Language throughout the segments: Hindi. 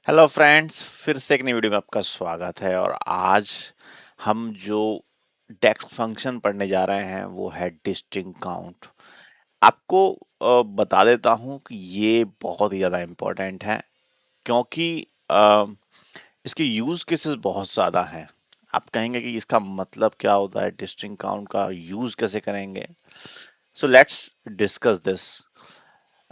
हेलो फ्रेंड्स, फिर से एक नई वीडियो में आपका स्वागत है। और आज हम जो डेक्स फंक्शन पढ़ने जा रहे हैं वो है डिस्टिंक्ट काउंट। आपको बता देता हूँ कि ये बहुत ही ज़्यादा इम्पोर्टेंट है, क्योंकि अ, इसके यूज़ केसेस बहुत ज़्यादा हैं। आप कहेंगे कि इसका मतलब क्या होता है, डिस्टिंक्ट काउंट का यूज़ कैसे करेंगे। So let's discuss this.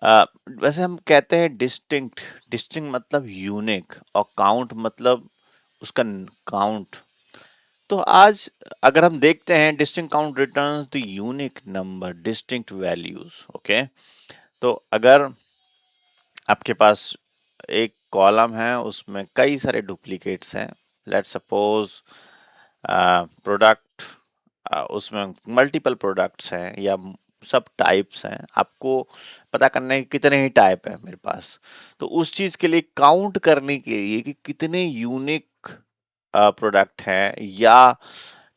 Uh, वैसे हम कहते हैं डिस्टिंक्ट। डिस्टिंक्ट मतलब यूनिक और काउंट मतलब उसका काउंट। तो आज अगर हम देखते हैं, distinct count returns the unique number distinct values. Okay, तो अगर आपके पास एक कॉलम है, उसमें कई सारे डुप्लीकेट्स हैं। लेट्स सपोज प्रोडक्ट, उसमें मल्टीपल प्रोडक्ट्स हैं या सब टाइप्स हैं। आपको पता करना है कि कितने ही टाइप है मेरे पास। तो उस चीज के लिए काउंट करने के लिए कि कितने यूनिक प्रोडक्ट हैं या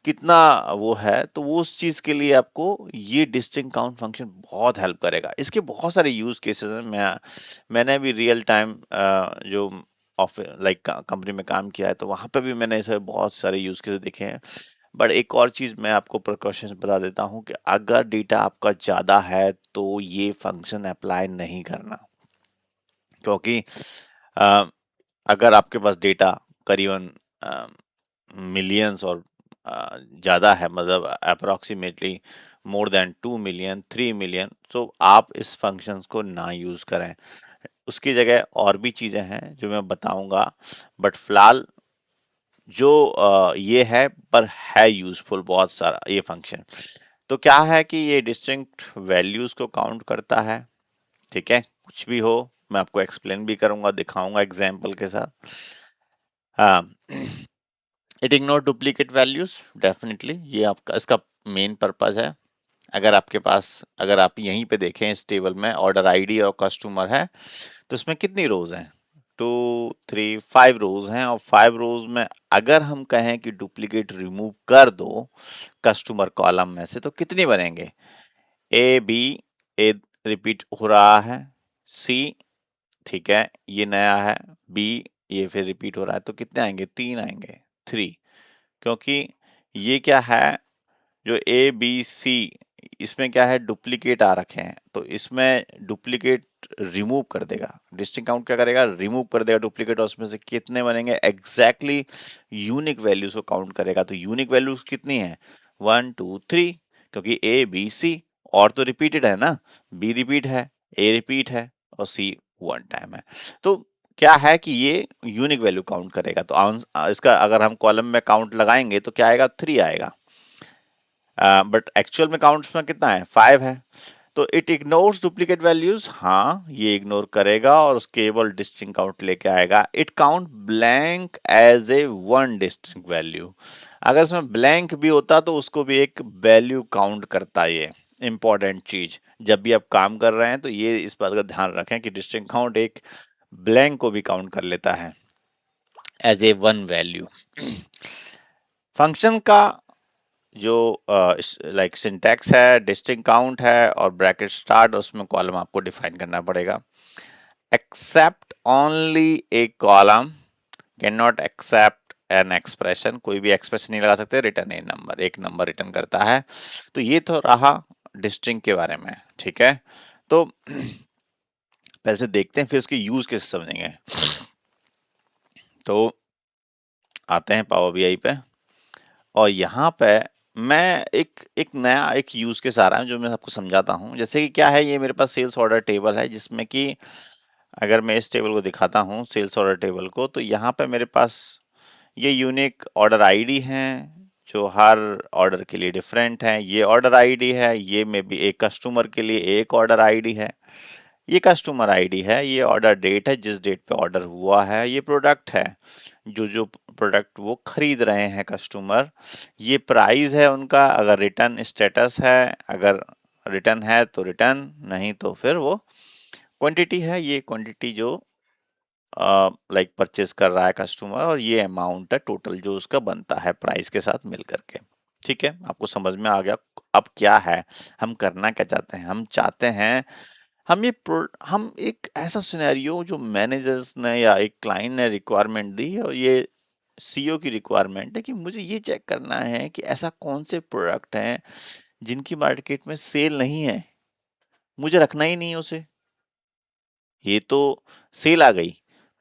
कितना वो है, तो वो उस चीज के लिए आपको ये डिस्टिंक्ट काउंट फंक्शन बहुत हेल्प करेगा। इसके बहुत सारे यूज केसेस हैं। मैंने भी रियल टाइम जो ऑफिस लाइक कंपनी में काम किया है, तो वहां पे भी मैंने ऐसे बहुत सारे यूज केसेस देखे हैं। बट एक और चीज मैं आपको प्रिकॉशंस बता देता हूँ कि अगर डेटा आपका ज्यादा है तो ये फंक्शन अप्लाई नहीं करना, क्योंकि अ, अगर आपके पास डेटा करीबन मिलियंस और ज़्यादा है, मतलब approximately more than 2 million 3 million, तो आप इस फंक्शंस को ना यूज़ करें। उसकी जगह और भी चीज़ें हैं जो मैं बताऊंगा, बट फिलहाल जो ये है, पर है यूजफुल बहुत सारा ये फंक्शन। तो क्या है कि ये डिस्टिंक्ट वैल्यूज को काउंट करता है। ठीक है, कुछ भी हो मैं आपको एक्सप्लेन भी करूंगा, दिखाऊंगा एग्जाम्पल के साथ। हाँ, it ignore duplicate values definitely, ये आपका इसका मेन पर्पज है। अगर आप यहीं पे देखें इस टेबल में ऑर्डर आईडी और कस्टमर है, तो इसमें कितनी रोज हैं? 2 3 5 रोज हैं। और 5 रोज में अगर हम कहें कि डुप्लीकेट रिमूव कर दो कस्टमर कॉलम में से, तो कितनी बनेंगे? ए बी, ए रिपीट हो रहा है, सी, ठीक है, ये नया है, बी, ये फिर रिपीट हो रहा है, तो कितने आएंगे? 3 आएंगे, 3। क्योंकि ये क्या है, जो ए बी सी, इसमें क्या है, डुप्लीकेट आ रखे हैं, तो इसमें डुप्लीकेट रिमूव कर देगा। डिस्टिंक्ट काउंट क्या करेगा? रिमूव कर देगा डुप्लीकेट, और उसमें से कितने बनेंगे? एग्जैक्टली यूनिक वैल्यूज को काउंट करेगा। तो यूनिक वैल्यूज कितनी है? 1 2 3, क्योंकि ए बी सी और तो रिपीटेड है ना, बी रिपीट है, ए रिपीट है, और सी वन टाइम है। तो क्या है कि ये यूनिक वैल्यू काउंट करेगा। तो इसका अगर हम कॉलम में काउंट लगाएंगे तो क्या आएगा? 3 आएगा। बट एक्चुअल में काउंट्स में कितना है? 5 है। तो इट इग्नोर्स डुप्लीकेट वैल्यूज, हाँ ये इग्नोर करेगा और उस केवल डिस्टिंक्ट काउंट लेके आएगा। It count blank as a one distinct value. अगर इसमें ब्लैंक भी होता तो उसको भी एक वैल्यू काउंट करता। ये इंपॉर्टेंट चीज, जब भी आप काम कर रहे हैं तो ये इस बात का ध्यान रखें कि डिस्टिंक्ट काउंट एक ब्लैंक को भी काउंट कर लेता है as a one value. Function का जो लाइक सिंटैक्स है, डिस्टिंक्ट काउंट है और ब्रैकेट स्टार्ट, उसमें कॉलम आपको डिफाइन करना पड़ेगा। Accept only a column, can not accept an expression, कोई भी एक्सप्रेशन नहीं लगा सकते। रिटर्न ए नंबर, एक नंबर रिटर्न करता है। तो ये तो रहा डिस्टिंक्ट के बारे में। ठीक है, तो पहले से देखते हैं, फिर उसके यूज कैसे समझेंगे। तो आते हैं पावर बीआई पे, और यहाँ पे मैं एक एक नया एक यूज केस आ रहा है जो मैं आपको समझाता हूँ। जैसे कि क्या है, ये मेरे पास सेल्स ऑर्डर टेबल है, जिसमें कि अगर मैं इस टेबल को दिखाता हूँ, सेल्स ऑर्डर टेबल को, तो यहाँ पे मेरे पास ये यूनिक ऑर्डर आईडी हैं जो हर ऑर्डर के लिए डिफरेंट हैं। ये ऑर्डर आईडी है, ये में भी एक कस्टमर के लिए एक ऑर्डर आईडी है। ये कस्टमर आईडी है, ये ऑर्डर डेट है जिस डेट पे ऑर्डर हुआ है, ये प्रोडक्ट है जो जो प्रोडक्ट वो खरीद रहे हैं कस्टमर, ये प्राइस है उनका, अगर रिटर्न स्टेटस है, अगर रिटर्न है तो रिटर्न, नहीं तो फिर वो क्वांटिटी है, ये क्वांटिटी जो लाइक परचेज कर रहा है कस्टमर, और ये अमाउंट है टोटल जो उसका बनता है प्राइस के साथ मिल करके। ठीक है, आपको समझ में आ गया। अब क्या है, हम करना क्या चाहते हैं? हम चाहते हैं, हम एक ऐसा सिनेरियो जो मैनेजर्स ने या एक क्लाइंट ने रिक्वायरमेंट दी और ये सीईओ की रिक्वायरमेंट है कि मुझे ये चेक करना है कि ऐसा कौन से प्रोडक्ट हैं जिनकी मार्केट में सेल नहीं है, मुझे रखना ही नहीं है उसे। ये तो सेल आ गई,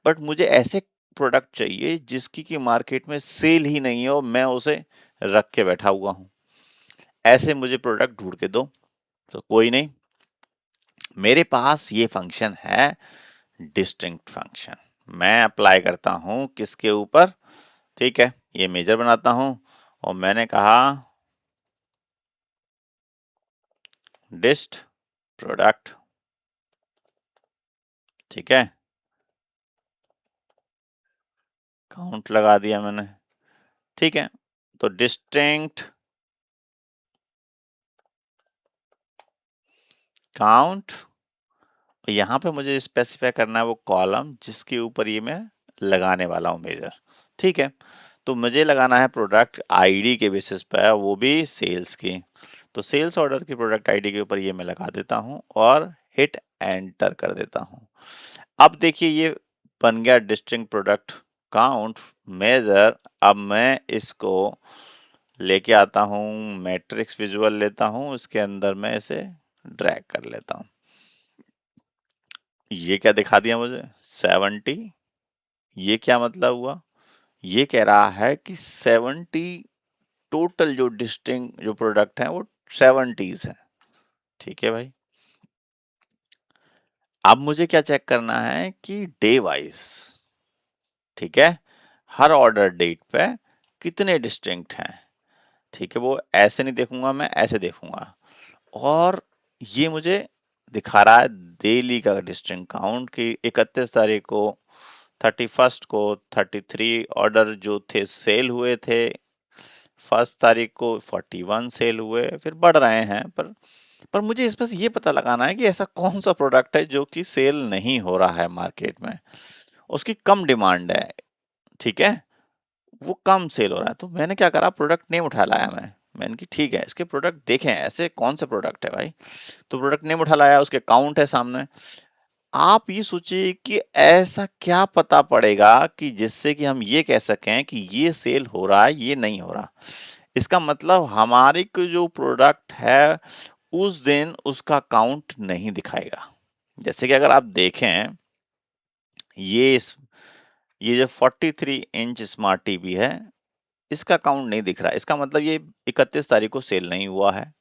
बट मुझे ऐसे प्रोडक्ट चाहिए जिसकी की मार्केट में सेल ही नहीं है और मैं उसे रख के बैठा हुआ हूं। ऐसे मुझे प्रोडक्ट ढूंढ के दो। तो कोई नहीं, मेरे पास ये फंक्शन है, डिस्टिंक्ट फंक्शन। मैं अप्लाई करता हूं किसके ऊपर? ठीक है, ये मेजर बनाता हूं और मैंने कहा डिस्ट प्रोडक्ट। ठीक है, काउंट लगा दिया मैंने। ठीक है, तो डिस्टिंक्ट काउंट, यहाँ पे मुझे स्पेसिफाई करना है वो कॉलम जिसके ऊपर ये मैं लगाने वाला हूँ मेजर। ठीक है, तो मुझे लगाना है प्रोडक्ट आईडी के बेसिस पर, वो भी सेल्स की। तो सेल्स ऑर्डर की प्रोडक्ट आईडी के ऊपर ये मैं लगा देता हूँ और हिट एंटर कर देता हूँ। अब देखिए ये बन गया डिस्टिंक्ट प्रोडक्ट काउंट मेजर। अब मैं इसको लेके आता हूँ, मैट्रिक्स विजुअल लेता हूँ, उसके अंदर मैं इसे ड्रैग कर लेता हूँ। ये क्या दिखा दिया मुझे? 70। ये क्या मतलब हुआ? ये कह रहा है कि 70 टोटल जो डिस्टिंक्ट जो प्रोडक्ट है वो 70s है। ठीक है भाई, अब मुझे क्या चेक करना है कि डे वाइज, ठीक है, हर ऑर्डर डेट पे कितने डिस्टिंक्ट हैं। ठीक है, वो ऐसे नहीं देखूंगा, मैं ऐसे देखूंगा। और ये मुझे दिखा रहा है डेली का डिस्टिंक्ट काउंट की 31 तारीख को, 31st को 33 ऑर्डर जो थे सेल हुए थे, 1st तारीख को 41 सेल हुए, फिर बढ़ रहे हैं। पर मुझे इस बस ये पता लगाना है कि ऐसा कौन सा प्रोडक्ट है जो कि सेल नहीं हो रहा है मार्केट में, उसकी कम डिमांड है। ठीक है, वो कम सेल हो रहा है। तो मैंने क्या करा, प्रोडक्ट नेम उठा लाया मैंने कि ठीक है इसके प्रोडक्ट देखें ऐसे कौन से प्रोडक्ट है भाई। तो प्रोडक्ट नेम उठा लाया, उसके काउंट है सामने। आप ये सोचिए कि ऐसा क्या पता पड़ेगा कि जिससे कि हम ये कह सकें कि ये सेल हो रहा है, ये नहीं हो रहा। इसका मतलब हमारे को जो प्रोडक्ट है उस दिन उसका काउंट नहीं दिखाएगा। जैसे कि अगर आप देखें ये ये जो 43 इंच स्मार्ट टीवी है, इसका काउंट नहीं दिख रहा। इसका मतलब ये 31 तारीख को सेल नहीं हुआ है।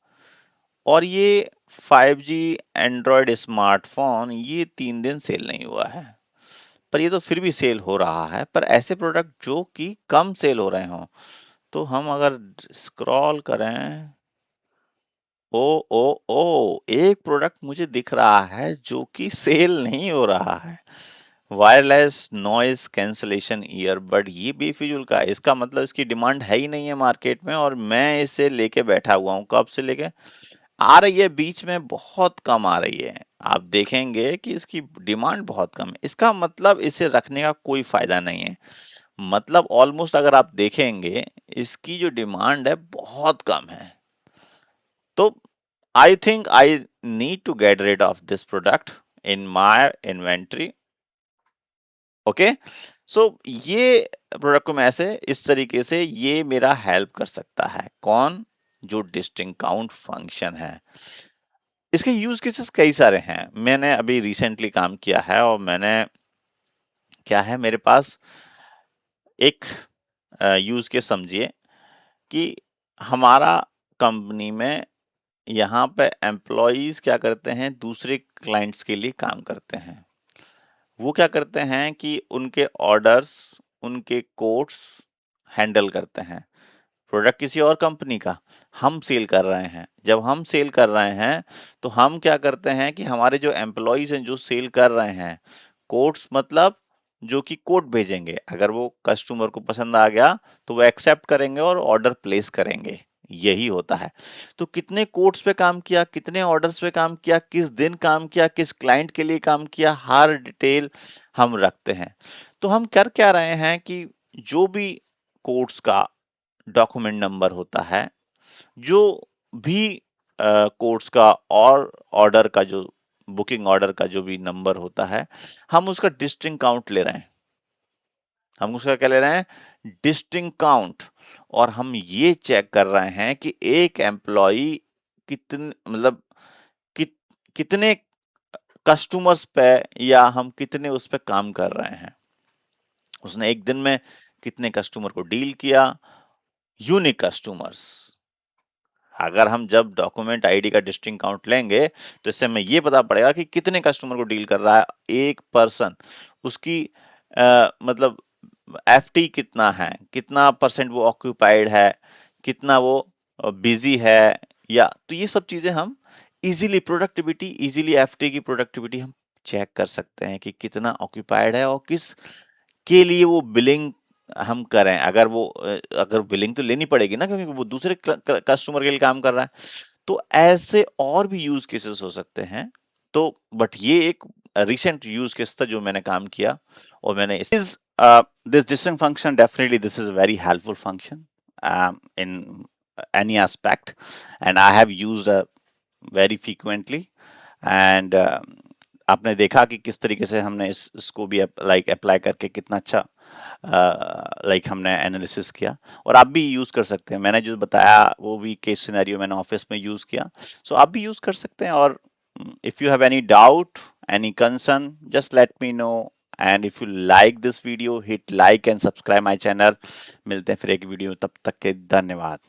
और ये 5G एंड्रॉयड स्मार्टफोन ये 3 दिन सेल नहीं हुआ है। पर ये तो फिर भी सेल हो रहा है। पर ऐसे प्रोडक्ट जो कि कम सेल हो रहे हों, तो हम अगर स्क्रॉल करें, ओ ओ ओ एक प्रोडक्ट मुझे दिख रहा है जो कि सेल नहीं हो रहा है, वायरलेस नॉइज कैंसलेशन ईयरबड। ये बेफिजूल का है, इसका मतलब इसकी डिमांड है ही नहीं है मार्केट में और मैं इसे लेके बैठा हुआ हूँ। कब से लेके आ रही है, बीच में बहुत कम आ रही है। आप देखेंगे कि इसकी डिमांड बहुत कम है, इसका मतलब इसे रखने का कोई फायदा नहीं है। मतलब ऑलमोस्ट अगर आप देखेंगे इसकी जो डिमांड है बहुत कम है। तो I think I need to get rid of this product in my inventory. Okay, so ये प्रोडक्ट को मैं ऐसे इस तरीके से ये मेरा हेल्प कर सकता है। कौन? जो डिस्टिंक्ट काउंट फंक्शन है। इसके यूज केसेस कई सारे हैं। मैंने अभी रिसेंटली काम किया है और मैंने क्या है मेरे पास एक यूज केस समझिए कि हमारा कंपनी में यहाँ पे एम्प्लॉयज क्या करते हैं, दूसरे क्लाइंट्स के लिए काम करते हैं। वो क्या करते हैं कि उनके ऑर्डर्स, उनके कोड्स हैंडल करते हैं। प्रोडक्ट किसी और कंपनी का, हम सेल कर रहे हैं। जब हम सेल कर रहे हैं तो हम क्या करते हैं कि हमारे जो एम्प्लॉयज हैं जो सेल कर रहे हैं, कोड्स मतलब जो कि कोड भेजेंगे, अगर वो कस्टमर को पसंद आ गया तो वो एक्सेप्ट करेंगे और ऑर्डर प्लेस करेंगे। यही होता है। तो कितने कोड्स पे काम किया, कितने ऑर्डर्स पे काम किया, किस दिन काम किया, किस क्लाइंट के लिए काम किया, हर डिटेल हम रखते हैं। तो हम कर क्या रहे हैं कि जो भी कोड्स का डॉक्यूमेंट नंबर होता है, जो भी कोर्स का और ऑर्डर का जो बुकिंग ऑर्डर का जो भी नंबर होता है, हम उसका डिस्टिंक्ट काउंट ले रहे हैं। हम उसका क्या ले रहे हैं? Distinct count. और हम ये चेक कर रहे हैं कि एक एम्प्लॉई मतलब कित, कितने कस्टमर्स पे या हम कितने उस पे काम कर रहे हैं। उसने एक दिन में कितने कस्टमर को डील किया, यूनिक कस्टमर्स। अगर हम जब डॉक्यूमेंट आईडी का डिस्टिंक्ट काउंट लेंगे तो इससे हमें ये पता पड़ेगा कि कितने कस्टमर को डील कर रहा है एक पर्सन, उसकी मतलब एफटी कितना है, कितना परसेंट वो ऑक्यूपाइड है, कितना वो बिजी है, या तो ये सब चीजें हम इजीली एफटी की प्रोडक्टिविटी हम चेक कर सकते हैं कि कितना ऑक्यूपाइड है और किस के लिए वो बिलिंग हम करें। अगर बिलिंग तो लेनी पड़ेगी ना, क्योंकि वो दूसरे कस्टमर के लिए काम कर रहा है। तो ऐसे और भी यूज केसेस हो सकते हैं। तो बट ये एक रिसेंट यूज केस था जो मैंने काम किया, और मैंने इस this distinct function, definitely this is a very helpful function in any aspect, and I have used very frequently. And आपने देखा कि किस तरीके से हमने इसको भी अप्लाई करके कितना अच्छा हमने एनालिसिस किया, और आप भी यूज कर सकते हैं। मैंने जो बताया वो भी केस सिनेरियो मैंने ऑफिस में यूज किया, सो आप भी यूज कर सकते हैं। और if you have any doubt, any concern, just let me know. And if you like this video, hit like and subscribe my channel. मिलते हैं फिर एक वीडियो, तब तक के धन्यवाद।